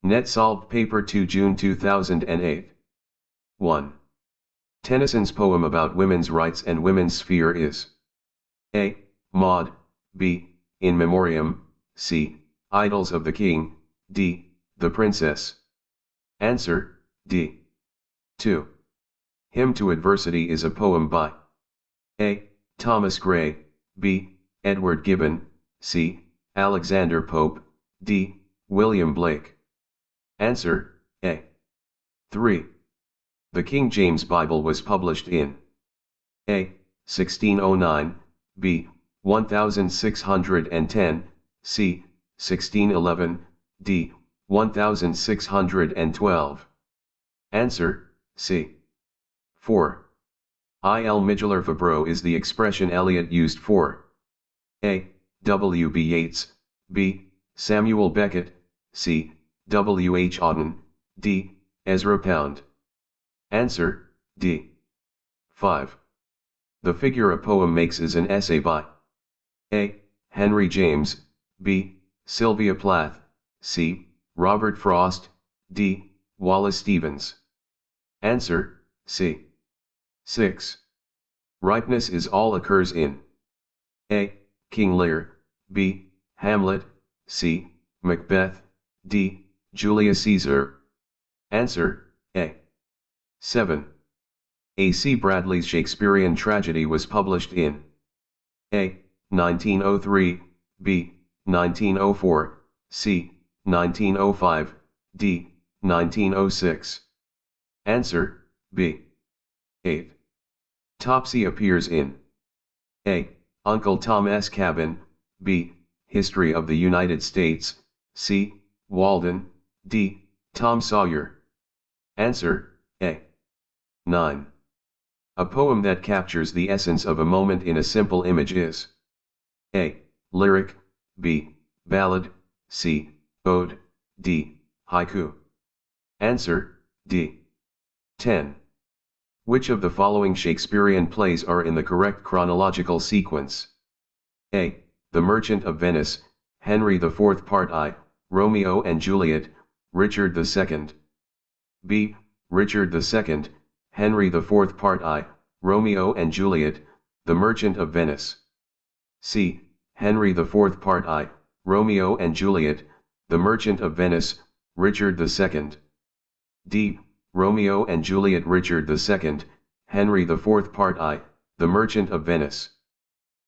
Net solved paper 2 June 2008. 1. Tennyson's poem about women's rights and women's sphere is A. Maud, B. In Memoriam, C. Idylls of the King, D. The Princess. Answer, D. 2. Hymn to Adversity is a poem by A. Thomas Gray, B. Edward Gibbon, C. Alexander Pope, D. William Blake. Answer, A. 3. The King James Bible was published in A. 1609, B. 1610, C. 1611, D. 1612. Answer, C. 4. Il migrar fabro is the expression Eliot used for A. W. B. Yeats, B. Samuel Beckett, C. W. H. Auden, D. Ezra Pound. Answer, D. 5. The Figure a Poem Makes is an essay by A. Henry James, B. Sylvia Plath, C. Robert Frost, D. Wallace Stevens. Answer, C. 6. Ripeness is all occurs in A. King Lear, B. Hamlet, C. Macbeth, D. Julius Caesar. Answer, A. 7. A. C. Bradley's Shakespearean tragedy was published in A. 1903, B. 1904, C. 1905, D. 1906. Answer, B. 8. Topsy appears in A. Uncle Tom's Cabin, B. History of the United States, C. Walden, D. Tom Sawyer. Answer, A. 9. A poem that captures the essence of a moment in a simple image is A. Lyric, B. Ballad, C. Ode, D. Haiku. Answer, D. 10. Which of the following Shakespearean plays are in the correct chronological sequence? A. The Merchant of Venice, Henry IV Part I, Romeo and Juliet, Richard II. B. Richard II, Henry IV Part I, Romeo and Juliet, The Merchant of Venice. C. Henry IV Part I, Romeo and Juliet, The Merchant of Venice, Richard II. D. Romeo and Juliet, Richard II, Henry IV Part I, The Merchant of Venice.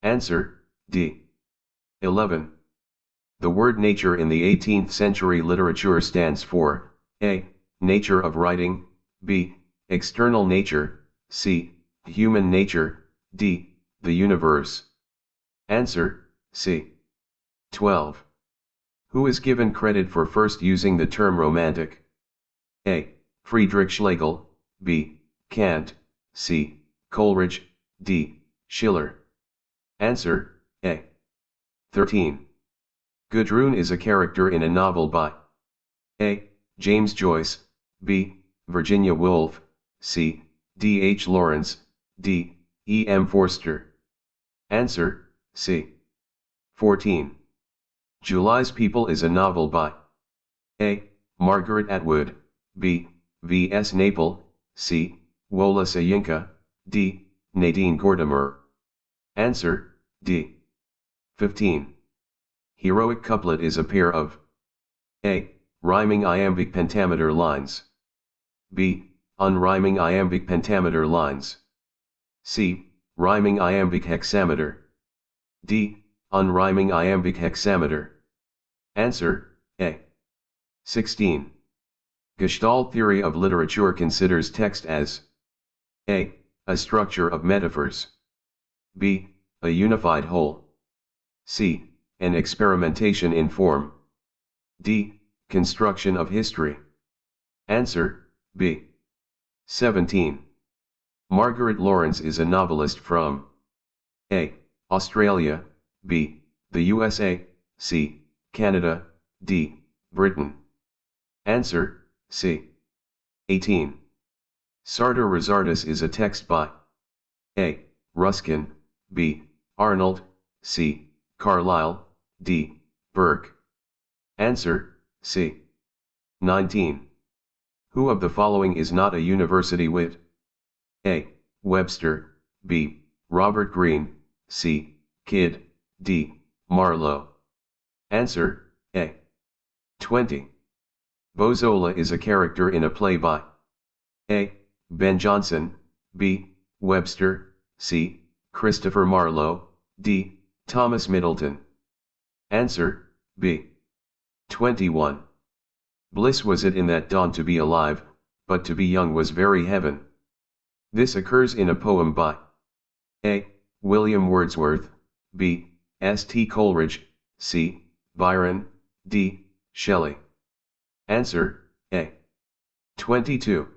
Answer, D. 11. The word nature in the 18th century literature stands for A. Nature of writing, B. External nature, C. Human nature, D. The universe. Answer, C. 12. Who is given credit for first using the term romantic? A. Friedrich Schlegel, B. Kant, C. Coleridge, D. Schiller. Answer, A. 13. Gudrun is a character in a novel by A. James Joyce, B. Virginia Woolf, C. D. H. Lawrence, D. E. M. Forster. Answer, C. 14. July's People is a novel by A. Margaret Atwood, B. V. S. Naipaul, C. Wola Soyinka, D. Nadine Gordimer. Answer, D. 15. Heroic couplet is a pair of A. Rhyming iambic pentameter lines, B. Unrhyming iambic pentameter lines, C. Rhyming iambic hexameter, D. Unrhyming iambic hexameter. Answer, A. 16. Gestalt theory of literature considers text as A. A structure of metaphors, B. A unified whole, C. An experimentation in form, D. Construction of history. Answer, B. 17. Margaret Lawrence is a novelist from A. Australia, B. The USA, C. Canada, D. Britain. Answer, C. 18. Sartor Resartus is a text by A. Ruskin, B. Arnold, C. Carlyle, D. Burke. Answer, C. 19. Who of the following is not a university wit? A. Webster, B. Robert Greene, C. Kidd, D. Marlowe. Answer, A. 20. Bozola is a character in a play by A. Ben Jonson, B. Webster, C. Christopher Marlowe, D. Thomas Middleton. Answer, B. 21. Bliss was it in that dawn to be alive, but to be young was very heaven. This occurs in a poem by A. William Wordsworth, B. S.T. Coleridge, C. Byron, D. Shelley. Answer, A. 22.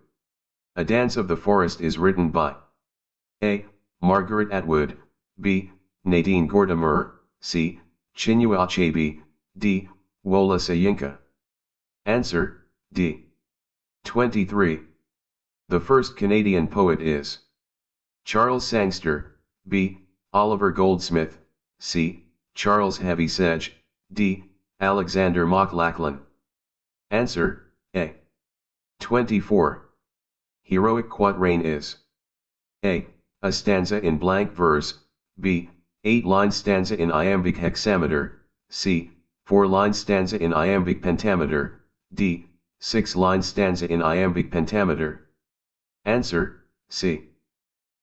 A Dance of the Forest is written by A. Margaret Atwood, B. Nadine Gordimer, C. Chinua Achebe, D. Wola Soyinka. Answer, D. 23. The first Canadian poet is Charles Sangster, B. Oliver Goldsmith, C. Charles Heavisage, D. Alexander MacLachlan. Answer, A. 24. Heroic quatrain is A. A stanza in blank verse, B. 8-line stanza in iambic hexameter, C. 4-line stanza in iambic pentameter, D. 6-line stanza in iambic pentameter. Answer, C.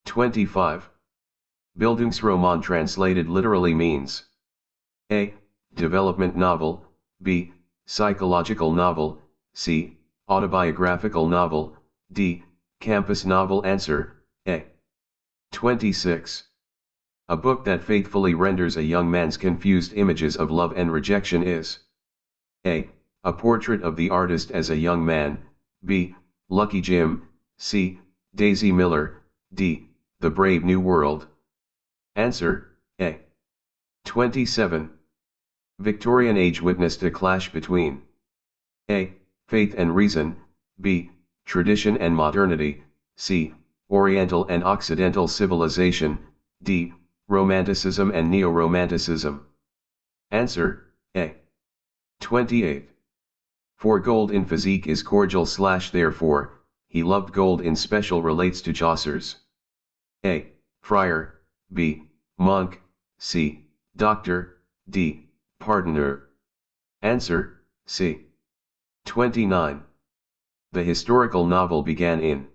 25. Bildungsroman translated literally means A. Development novel, B. Psychological novel, C. Autobiographical novel, D. Campus novel. Answer, A. 26. A book that faithfully renders a young man's confused images of love and rejection is A. A portrait of the artist as a young man, B. Lucky Jim, C. Daisy Miller, D. The Brave New World. Answer, A. 27. Victorian age witnessed a clash between A. Faith and reason, B. Tradition and modernity, C. Oriental and Occidental civilization, D. Romanticism and Neo-Romanticism. Answer, A. 28. For gold in physique is cordial / therefore, he loved gold in special relates to Chaucer's A. Friar, B. Monk, C. Doctor, D. Pardoner. Answer, C. 29. The historical novel began in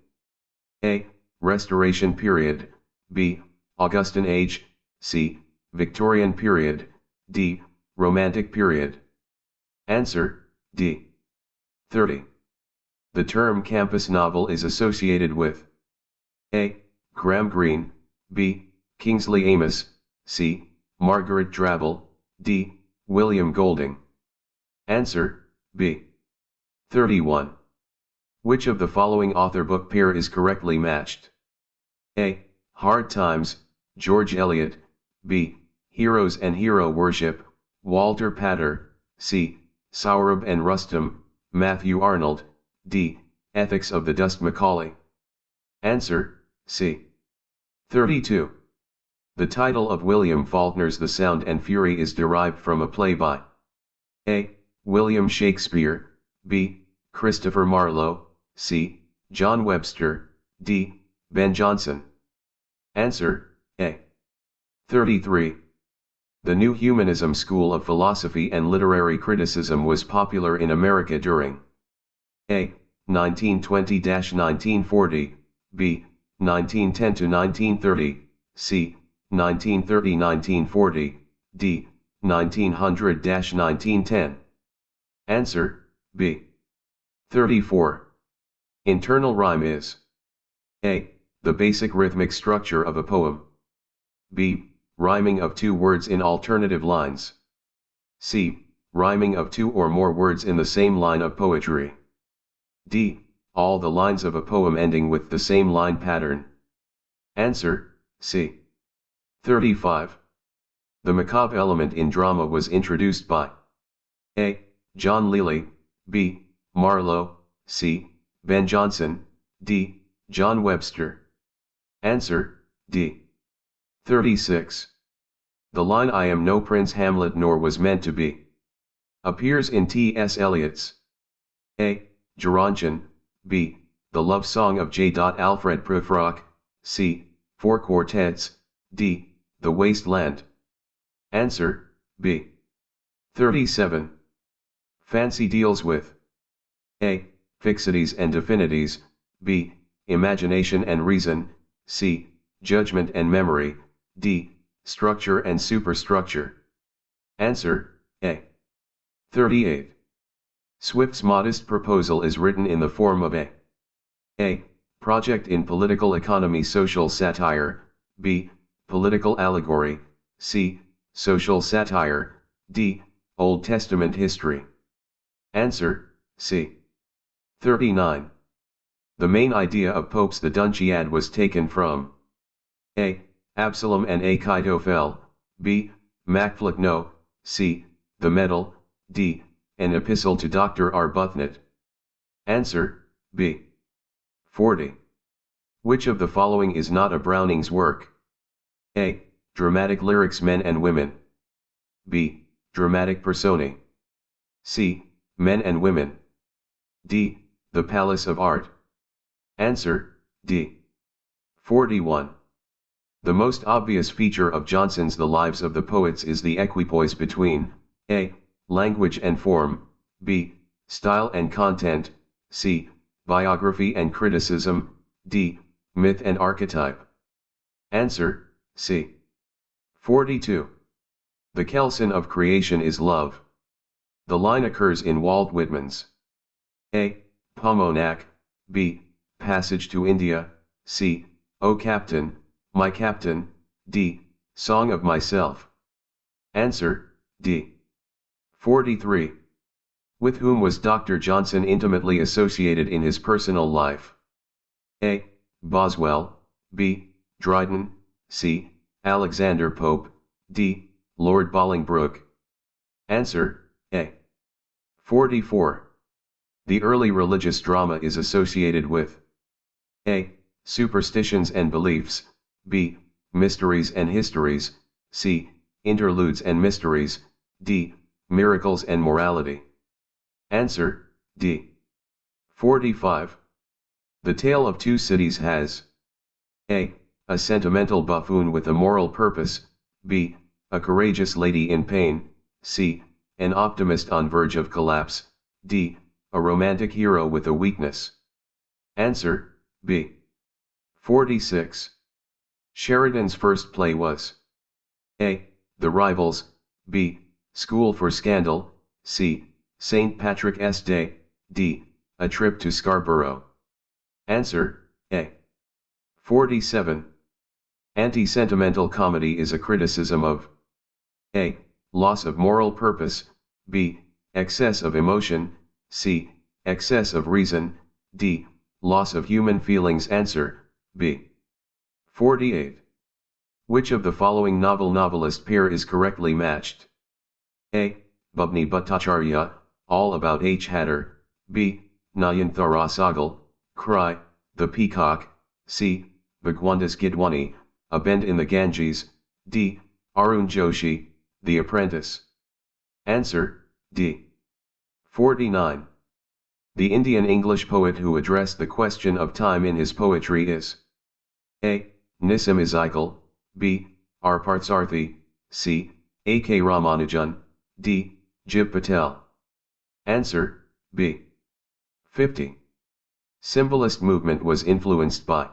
A. Restoration period, B. Augustan age, C. Victorian period, D. Romantic period. Answer, D. 30. The term campus novel is associated with A. Graham Greene, B. Kingsley Amis, C. Margaret Drabble, D. William Golding. Answer, B. 31. Which of the following author-book pair is correctly matched? A. Hard Times, George Eliot, B. Heroes and Hero Worship, Walter Pater, C. Sohrab and Rustum, Matthew Arnold, D. Ethics of the Dust Macaulay. Answer, C. 32. The title of William Faulkner's The Sound and Fury is derived from a play by A. William Shakespeare, B. Christopher Marlowe, C. John Webster, D. Ben Jonson. Answer, A. 33. The New Humanism school of philosophy and literary criticism was popular in America during A. 1920-1940, B. 1910-1930, C. 1930-1940, D. 1900-1910. Answer, B. 34. Internal rhyme is A. The basic rhythmic structure of a poem, B. Rhyming of two words in alternative lines, C. Rhyming of two or more words in the same line of poetry, D. All the lines of a poem ending with the same line pattern. Answer, C. 35. The macabre element in drama was introduced by A. John Lyly, B. Marlowe, C. Ben Jonson, D. John Webster. Answer, D. 36. The line "I am no Prince Hamlet nor was meant to be" appears in T.S. Eliot's A. Gerontion, B. The Love Song of J. Alfred Prufrock, C. Four Quartets, D. The Wasteland. Answer, B. 37. Fancy deals with A. Fixities and affinities, B. Imagination and reason, C. Judgment and memory, D. Structure and superstructure. Answer, A. 38. Swift's modest proposal is written in the form of A. Project in political economy social satire, B. Political allegory, C. Social satire, D. Old Testament history. Answer, C. 39. The main idea of Pope's The Dunciad was taken from A. Absalom and Achitophel, B. Macflechno, C. The Medal, D. An Epistle to Dr. Arbuthnot. Answer, B. 40. Which of the following is not a Browning's work? A. Dramatic lyrics Men and Women, B. Dramatic personae, C. Men and Women, D. The Palace of Art. Answer, D. 41. The most obvious feature of Johnson's The Lives of the Poets is the equipoise between A. Language and form, B. Style and content, C. Biography and criticism, D. Myth and archetype. Answer, C. 42. The kelson of creation is love. The line occurs in Walt Whitman's A. Pomonac, B. Passage to India, C. O Captain, My Captain, D. Song of Myself. Answer, D. 43. With whom was Dr. Johnson intimately associated in his personal life? A. Boswell, B. Dryden, C. Alexander Pope, D. Lord Bolingbroke. Answer, A. 44. The early religious drama is associated with A. Superstitions and beliefs, B. Mysteries and histories, C. Interludes and mysteries, D. Miracles and morality. Answer, D. 45. The Tale of Two Cities has A. A sentimental buffoon with a moral purpose, B. A courageous lady in pain, C. An optimist on verge of collapse, D. A romantic hero with a weakness. Answer, B. 46. Sheridan's first play was A. The Rivals, B. School for Scandal, C. St. Patrick's Day, D. A Trip to Scarborough. Answer, A. 47. Anti-sentimental comedy is a criticism of A. Loss of moral purpose, B. Excess of emotion, C. Excess of reason, D. Loss of human feelings. Answer, B. 48. Which of the following novelist pair is correctly matched? A. Bubni Bhattacharya, All About H. Hatter, B. Nayanthara Sahgal, Cry, The Peacock, C. Bhagwandas Gidwani, A Bend in the Ganges, D. Arun Joshi, The Apprentice. Answer, D. 49. The Indian English poet who addressed the question of time in his poetry is A. Nissim Izaikal, B. R. Partsarthi, C. A. K. Ramanujan, D. Jib Patel. Answer, B. 50. Symbolist movement was influenced by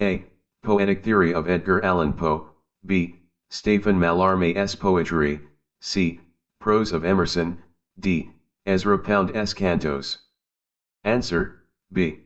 A. Poetic theory of Edgar Allan Poe, B. Stephen Mallarmé's poetry, C. Prose of Emerson, D. Ezra Pound's cantos. Answer, B.